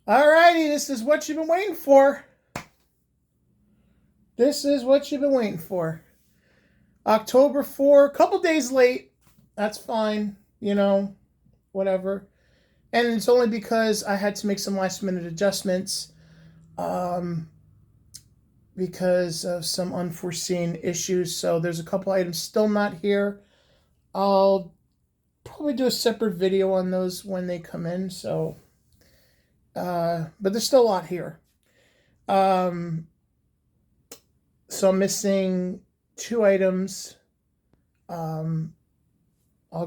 Alrighty, this is what you've been waiting for. This is what you've been waiting for. October 4, a couple days late. That's fine, whatever. And it's only because I had to make some last minute adjustments because of some unforeseen issues. So there's a couple items still not here. I'll probably do a separate video on those when they come in. So, but there's still a lot here. So I'm missing 2 items. I'll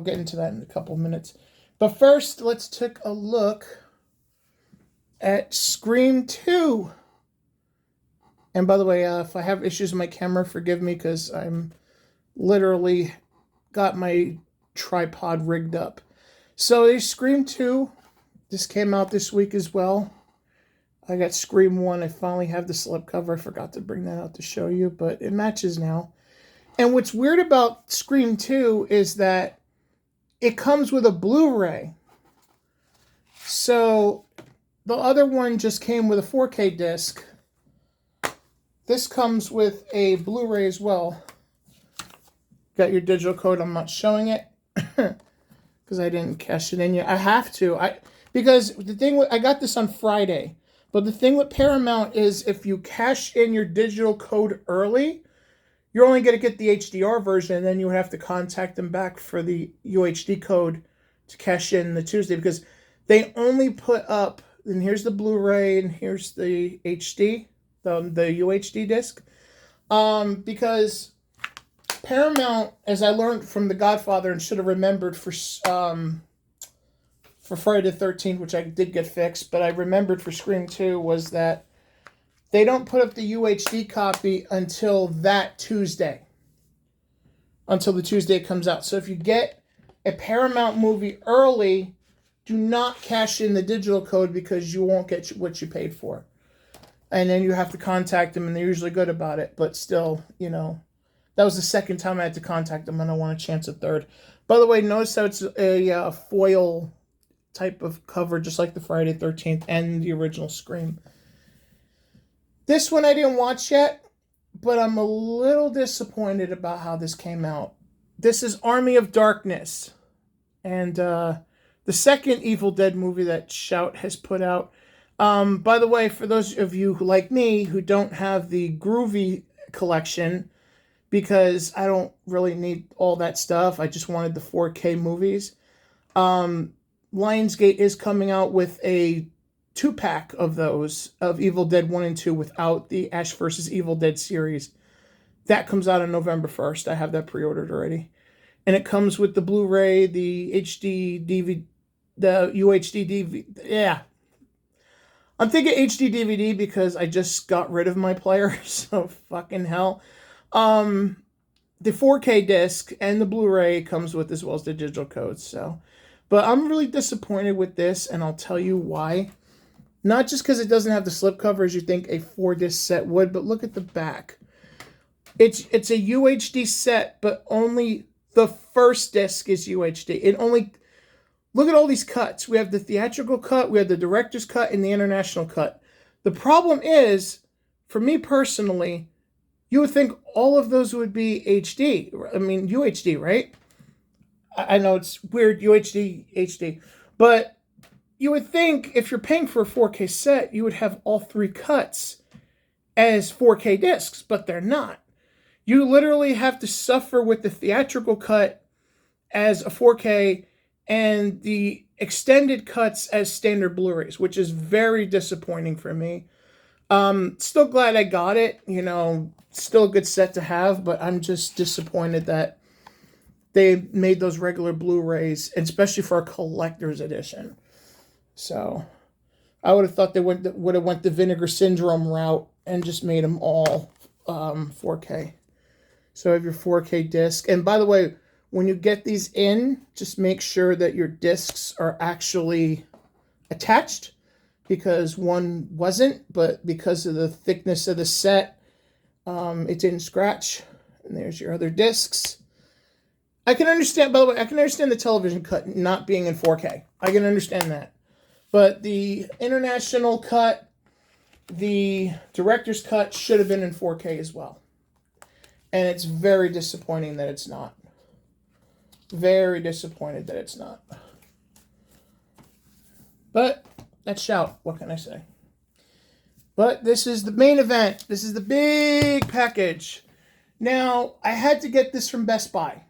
get into that in a couple of minutes. But first, let's take a look at Scream 2. And by the way, if I have issues with my camera, forgive me because I'm literally got my tripod rigged up. So there's Scream 2. This came out this week as well. I got Scream 1. I finally have the slipcover. I forgot to bring that out to show you, but it matches now. And what's weird about Scream 2 is that it comes with a Blu-ray. So the other one just came with a 4K disc. This comes with a Blu-ray as well. Got your digital code. I'm not showing it because I didn't cash it in yet. I have to. Because the thing I got this on Friday. But the thing with Paramount is if you cash in your digital code early, you're only going to get the HDR version, and then you have to contact them back for the UHD code to cash in the Tuesday, because they only put up, and here's the Blu-ray, and here's the HD, the UHD disc, because Paramount, as I learned from The Godfather and should have remembered for Friday the 13th, which I did get fixed, but I remembered for Scream 2, was that they don't put up the UHD copy until that Tuesday. Until the Tuesday it comes out. So if you get a Paramount movie early, do not cash in the digital code because you won't get what you paid for. And then you have to contact them, and they're usually good about it. But still, that was the second time I had to contact them, and I want a chance a third. By the way, notice how it's a foil type of cover, just like the Friday 13th and the original Scream. This one I didn't watch yet, but I'm a little disappointed about how this came out. This is Army of Darkness, and the second Evil Dead movie that Shout has put out. By the way, for those of you who, like me, who don't have the Groovy collection, because I don't really need all that stuff, I just wanted the 4K movies, Lionsgate is coming out with a 2-pack of those, of Evil Dead 1 and 2, without the Ash vs. Evil Dead series. That comes out on November 1st. I have that pre-ordered already. And it comes with the Blu-ray, the HD DVD, the UHD DVD. Yeah. I'm thinking HD DVD because I just got rid of my player, so fucking hell. The 4K disc and the Blu-ray comes with, as well as the digital codes. So, but I'm really disappointed with this, and I'll tell you why. Not just because it doesn't have the slipcover as you think a 4-disc set would, but look at the back. It's a UHD set, but only the first disc is UHD. Look at all these cuts. We have the theatrical cut, we have the director's cut, and the international cut. The problem is, for me personally, you would think all of those would be HD. I mean, UHD, right? I know it's weird, UHD, HD. But you would think if you're paying for a 4K set, you would have all 3 cuts as 4K discs, but they're not. You literally have to suffer with the theatrical cut as a 4K and the extended cuts as standard Blu-rays, which is very disappointing for me. Still glad I got it, still a good set to have, but I'm just disappointed that they made those regular Blu-rays, especially for a collector's edition. So I would have thought they would have went the Vinegar Syndrome route and just made them all 4K. So have your 4K disc. And by the way, when you get these in, just make sure that your discs are actually attached, because one wasn't, but because of the thickness of the set, it didn't scratch. And there's your other discs. I can understand, by the way, I can understand the television cut not being in 4K. I can understand that. But the international cut, the director's cut, should have been in 4K as well. And it's very disappointing that it's not. Very disappointed that it's not. But that's Shout. What can I say? But this is the main event. This is the big package. Now, I had to get this from Best Buy.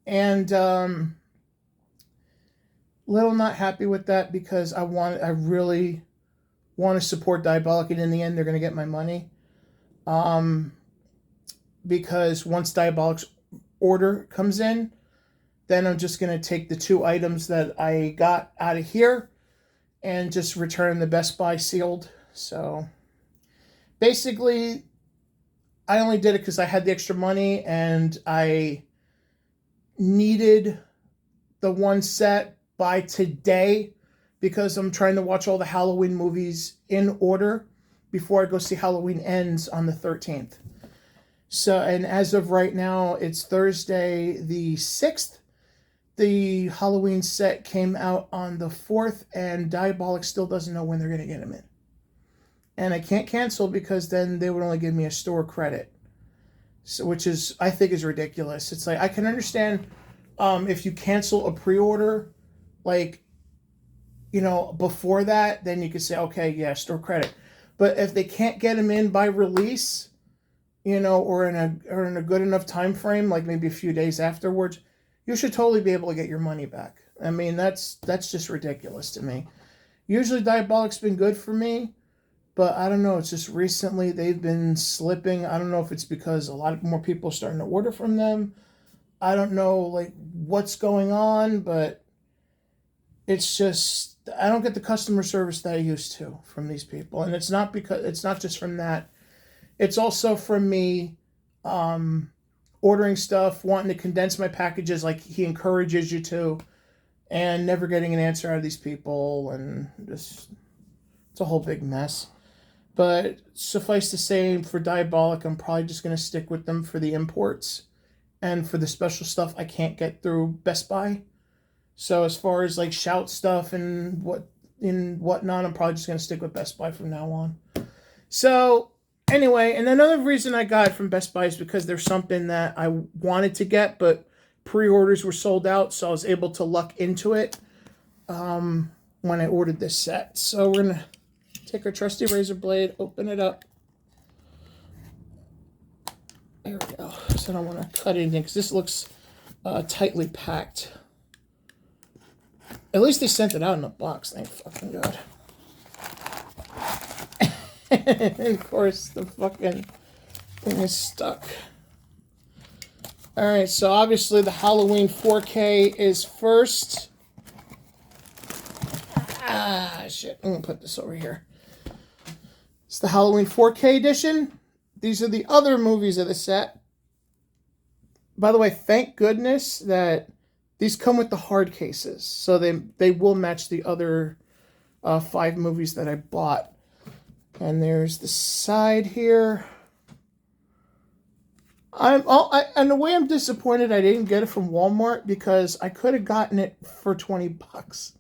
And little not happy with that because I really want to support Diabolik, and in the end they're going to get my money. Because once Diabolik's order comes in, then I'm just going to take the 2 items that I got out of here and just return the Best Buy sealed. So basically, I only did it because I had the extra money and I needed the one set by today because I'm trying to watch all the Halloween movies in order before I go see Halloween Ends on the 13th. So, and as of right now, it's Thursday the 6th. The Halloween set came out on the 4th, and Diabolik still doesn't know when they're going to get them in. And I can't cancel because then they would only give me a store credit. So, which is, I think, is ridiculous. It's like, I can understand if you cancel a pre-order, like, you know, before that, then you could say, okay, yeah, store credit. But if they can't get them in by release, you know, or in a good enough time frame, like maybe a few days afterwards, you should totally be able to get your money back. I mean, that's just ridiculous to me. Usually Diabolik's been good for me, but I don't know, it's just recently they've been slipping. I don't know if it's because a lot more people are starting to order from them. I don't know, like, what's going on, but it's just, I don't get the customer service that I used to from these people. And it's not just from that. It's also from me ordering stuff, wanting to condense my packages like he encourages you to, and never getting an answer out of these people, and just, it's a whole big mess. But suffice to say, for Diabolik, I'm probably just going to stick with them for the imports, and for the special stuff I can't get through Best Buy. So as far as like Shout stuff and whatnot, I'm probably just going to stick with Best Buy from now on. So anyway, and another reason I got it from Best Buy is because there's something that I wanted to get, but pre-orders were sold out, so I was able to luck into it when I ordered this set. So we're going to take our trusty razor blade, open it up. There we go. So I don't want to cut anything because this looks tightly packed. At least they sent it out in a box, thank fucking God. And of course, the fucking thing is stuck. Alright, so obviously the Halloween 4K is first. Ah, shit. I'm going to put this over here. It's the Halloween 4K edition. These are the other movies of the set. By the way, thank goodness that these come with the hard cases. So they will match the other 5 movies that I bought. And there's the side here. And the way I'm disappointed I didn't get it from Walmart, because I could have gotten it for $20.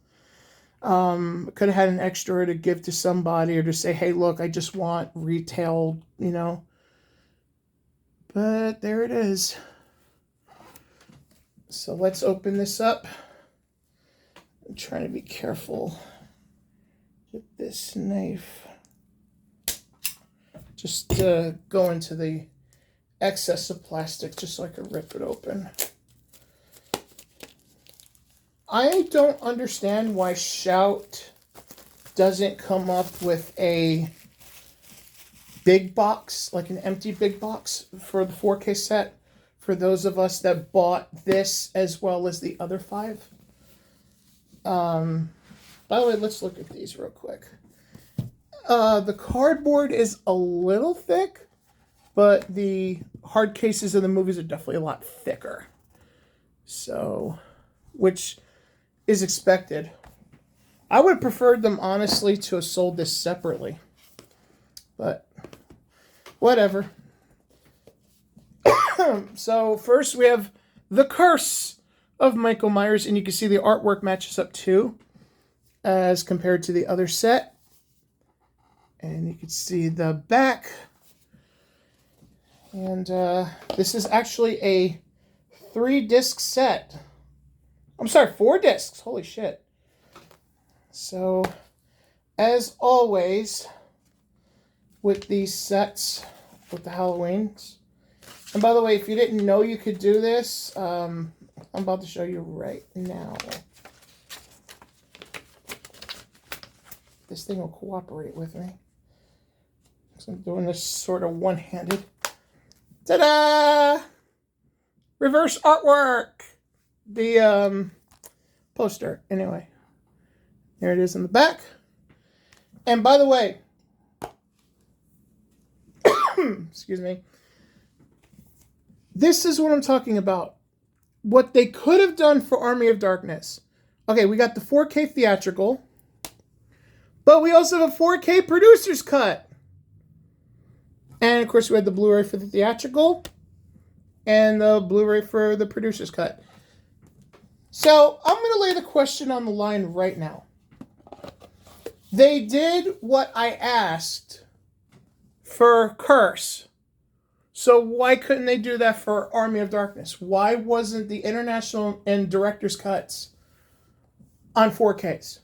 Could have had an extra to give to somebody, or to say, hey, look, I just want retail, you know. But there it is. So let's open this up. I'm trying to be careful with this knife. Just go into the excess of plastic just so I can rip it open. I don't understand why Shout doesn't come up with a big box, like an empty big box for the 4K set, for those of us that bought this as well as the other 5. By the way, let's look at these real quick. The cardboard is a little thick, but the hard cases of the movies are definitely a lot thicker. So, which is expected. I would have preferred them, honestly, to have sold this separately. But, whatever. So, first we have The Curse of Michael Myers, and you can see the artwork matches up too. as compared to the other set. And you can see the back. And this is actually a 3-disc set. I'm sorry, 4 discs. Holy shit. So, as always, with these sets, with the Halloweens. And by the way, if you didn't know you could do this, I'm about to show you right now. This thing will cooperate with me. So I'm doing this sort of one-handed. Ta-da! Reverse artwork! The poster. Anyway, there it is in the back. And by the way, excuse me, this is what I'm talking about. What they could have done for Army of Darkness. Okay, we got the 4K theatrical, but we also have a 4K producer's cut. And of course, we had the Blu-ray for the theatrical and the Blu-ray for the producer's cut. So, I'm going to lay the question on the line right now. They did what I asked for Curse. So, why couldn't they do that for Army of Darkness? Why wasn't the international and director's cuts on 4Ks?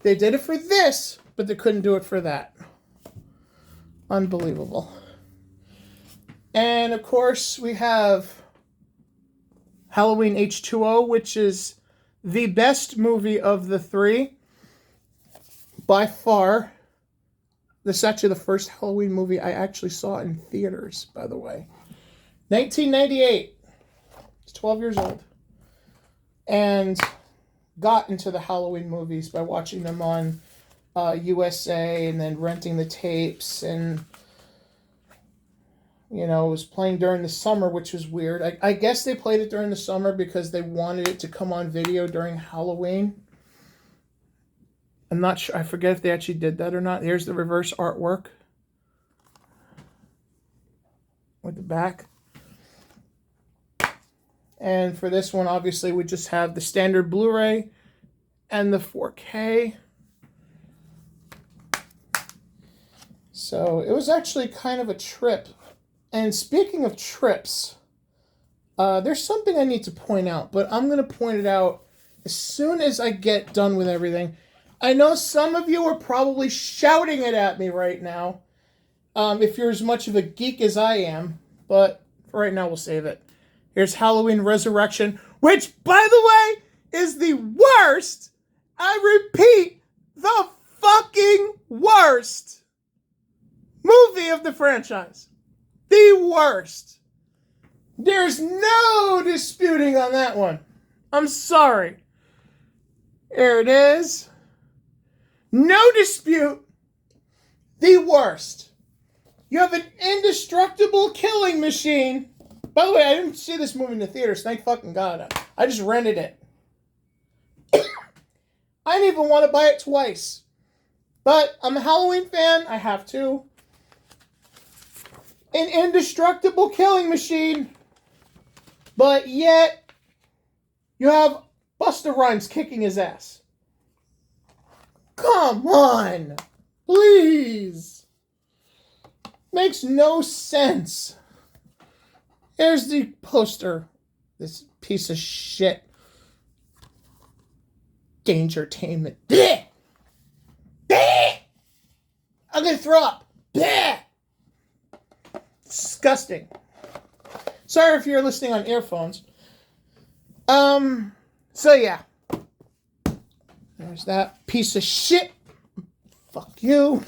They did it for this, but they couldn't do it for that. Unbelievable. And, of course, we have Halloween H2O, which is the best movie of the 3. By far. This is actually the first Halloween movie I actually saw in theaters, by the way. 1998. I was 12 years old. And got into the Halloween movies by watching them on USA and then renting the tapes. And, you know, it was playing during the summer, which was weird. I guess they played it during the summer because they wanted it to come on video during Halloween. I'm not sure. I forget if they actually did that or not. Here's the reverse artwork with the back. And for this one, obviously, we just have the standard Blu-ray and the 4K. So it was actually kind of a trip. And speaking of trips, there's something I need to point out, but I'm going to point it out as soon as I get done with everything. I know some of you are probably shouting it at me right now, if you're as much of a geek as I am, but for right now, we'll save it. Here's Halloween Resurrection, which, by the way, is the worst, I repeat, the fucking worst movie of the franchise. The worst. There's no disputing on that one. I'm sorry. There it is. No dispute. The worst. You have an indestructible killing machine. By the way, I didn't see this movie in the theaters. Thank fucking God. I just rented it. I didn't even want to buy it twice. But I'm a Halloween fan. I have to. An indestructible killing machine. But yet, you have Busta Rhymes kicking his ass. Come on. Please. Makes no sense. Here's the poster. This piece of shit. Dangertainment. Blech! Blech! I'm gonna throw up. Blech! Disgusting. Sorry if you're listening on earphones. So yeah. There's that piece of shit. Fuck you.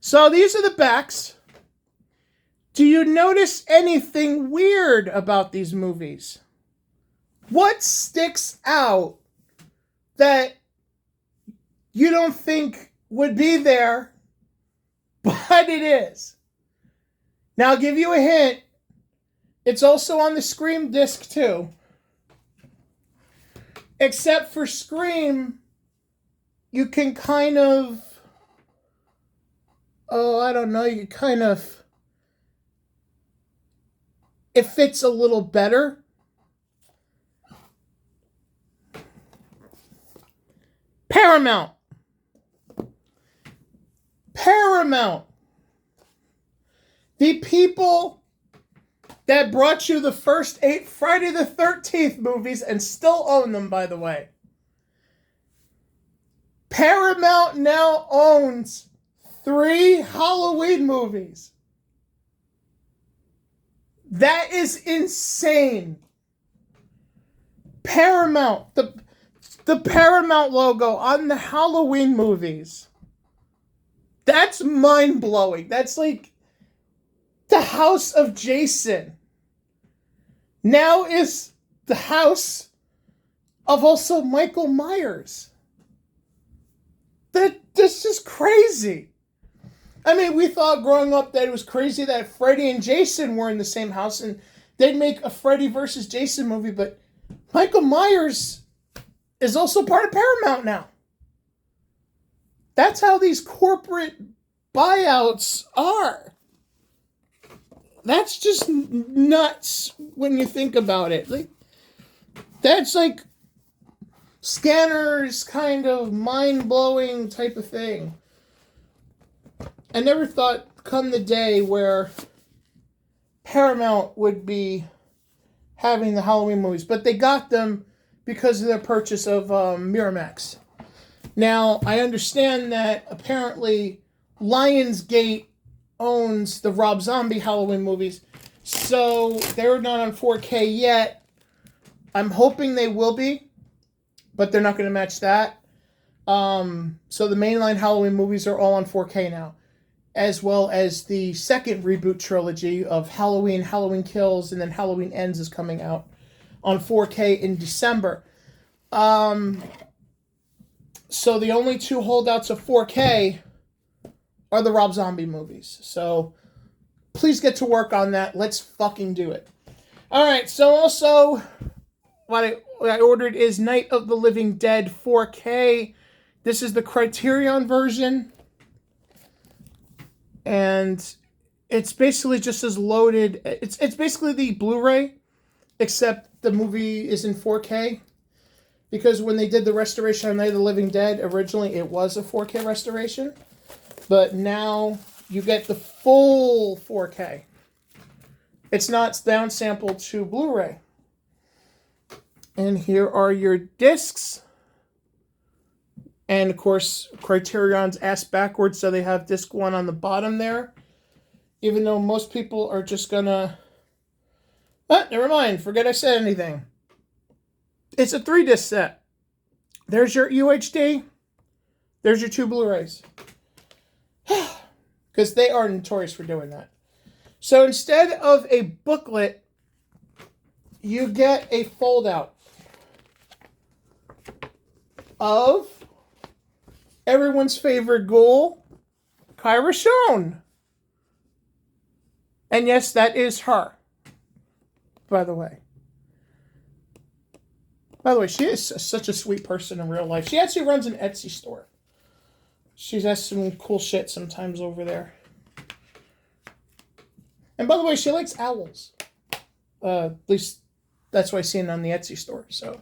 So these are the backs. Do you notice anything weird about these movies? What sticks out that you don't think would be there, but it is? Now I'll give you a hint. It's also on the Scream disc too. Except for Scream, you can kind of... I don't know, you kind of... It fits a little better. Paramount. Paramount. The people that brought you the first 8 Friday the 13th movies and still own them, by the way. Paramount now owns 3 Halloween movies. That is insane. Paramount, the Paramount logo on the Halloween movies. That's mind-blowing. That's like the house of Jason. Now is the house of also Michael Myers. That's just crazy. I mean, we thought growing up that it was crazy that Freddy and Jason were in the same house and they'd make a Freddy versus Jason movie, but Michael Myers is also part of Paramount now. That's how these corporate buyouts are. That's just nuts when you think about it. Like, that's like Scanner's kind of mind-blowing type of thing. I never thought come the day where Paramount would be having the Halloween movies, but they got them because of their purchase of Miramax. Now, I understand that apparently Lionsgate owns the Rob Zombie Halloween movies, so they're not on 4K yet. I'm hoping they will be, but they're not going to match that. So the mainline Halloween movies are all on 4K now, as well as the second reboot trilogy of Halloween, Halloween Kills, and then Halloween Ends is coming out on 4K in December. So the only 2 holdouts of 4K are the Rob Zombie movies. So please get to work on that. Let's fucking do it. All right, so also what I ordered is Night of the Living Dead 4K. This is the Criterion version. And it's basically just as loaded. It's basically the Blu-ray, except the movie is in 4K. Because when they did the restoration on Night of the Living Dead, originally it was a 4K restoration. But now you get the full 4K. It's not downsampled to Blu-ray. And here are your discs. And of course, Criterion's ass backwards, so they have disc 1 on the bottom there. Even though most people are just gonna... never mind, forget I said anything. It's a 3-disc set. There's your UHD. There's your 2 Blu-rays. Because they are notorious for doing that. So instead of a booklet, you get a fold-out of everyone's favorite ghoul, Kyra Schoen. And yes, that is her, by the way. By the way, she is such a sweet person in real life. She actually runs an Etsy store. She has some cool shit sometimes over there. And by the way, she likes owls. At least that's what I've seen on the Etsy store. So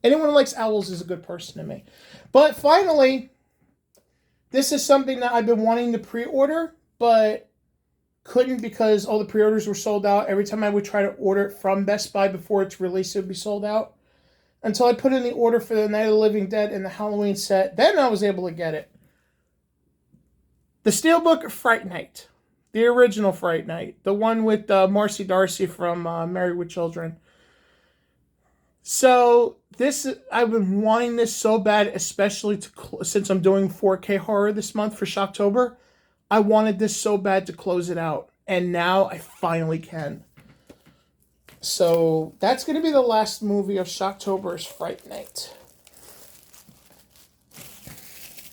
anyone who likes owls is a good person to me. But finally, this is something that I've been wanting to pre-order, but couldn't because all the pre-orders were sold out. Every time I would try to order it from Best Buy before it's released, it would be sold out. Until I put in the order for the Night of the Living Dead and the Halloween set. Then I was able to get it. The steelbook Fright Night. The original Fright Night. The one with Marcy Darcy from Married with Children. So, I've been wanting this so bad, especially since I'm doing 4K horror this month for Shocktober. I wanted this so bad to close it out. And now I finally can. So, that's going to be the last movie of Shocktober's Fright Night.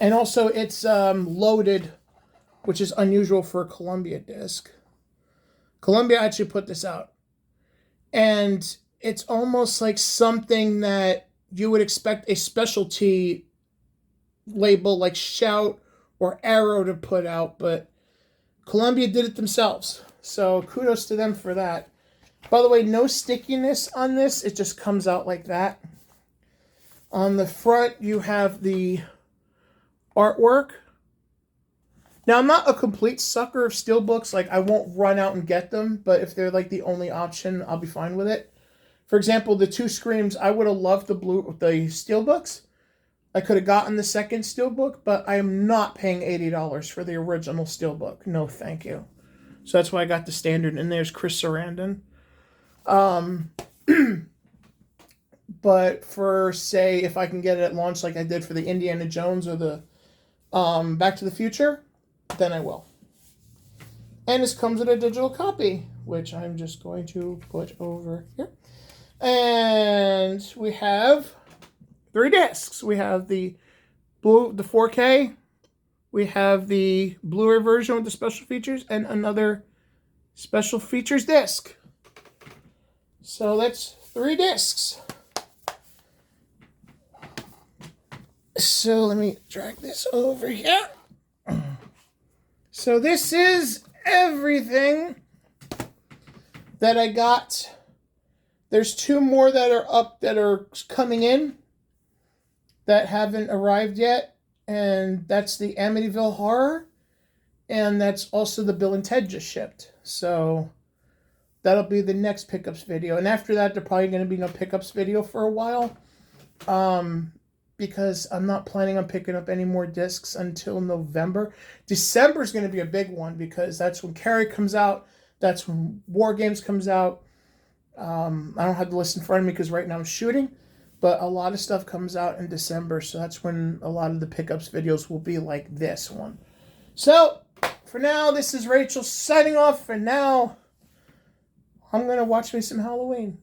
And also, it's loaded, which is unusual for a Columbia disc. Columbia actually put this out. And it's almost like something that you would expect a specialty label like Shout or Arrow to put out, but Columbia did it themselves. So kudos to them for that. By the way, no stickiness on this. It just comes out like that. On the front, you have the artwork. Now, I'm not a complete sucker of steelbooks. Like, I won't run out and get them, but if they're like the only option, I'll be fine with it. For example, the two Screams, I would have loved the steelbooks. I could have gotten the second steelbook, but I am not paying $80 for the original steelbook. No, thank you. So that's why I got the standard. And there's Chris Sarandon. But for, say, if I can get it at launch like I did for the Indiana Jones or the Back to the Future, then I will. And this comes with a digital copy, which I'm just going to put over here. And we have 3 discs. We have the 4K. We have the Blu-ray version with the special features and another special features disc. So that's 3 discs. So let me drag this over here. So this is everything that I got. There's 2 more that are up that are coming in that haven't arrived yet. And that's the Amityville Horror. And that's also the Bill and Ted just shipped. So that'll be the next pickups video. And after that, there probably going to be no pickups video for a while. Because I'm not planning on picking up any more discs until November. December is going to be a big one because that's when Carrie comes out. That's when War Games comes out. I don't have the list in front of me because right now I'm shooting. But a lot of stuff comes out in December. So that's when a lot of the pickups videos will be like this one. So for now, this is Rachel signing off. For now, I'm going to watch me some Halloween.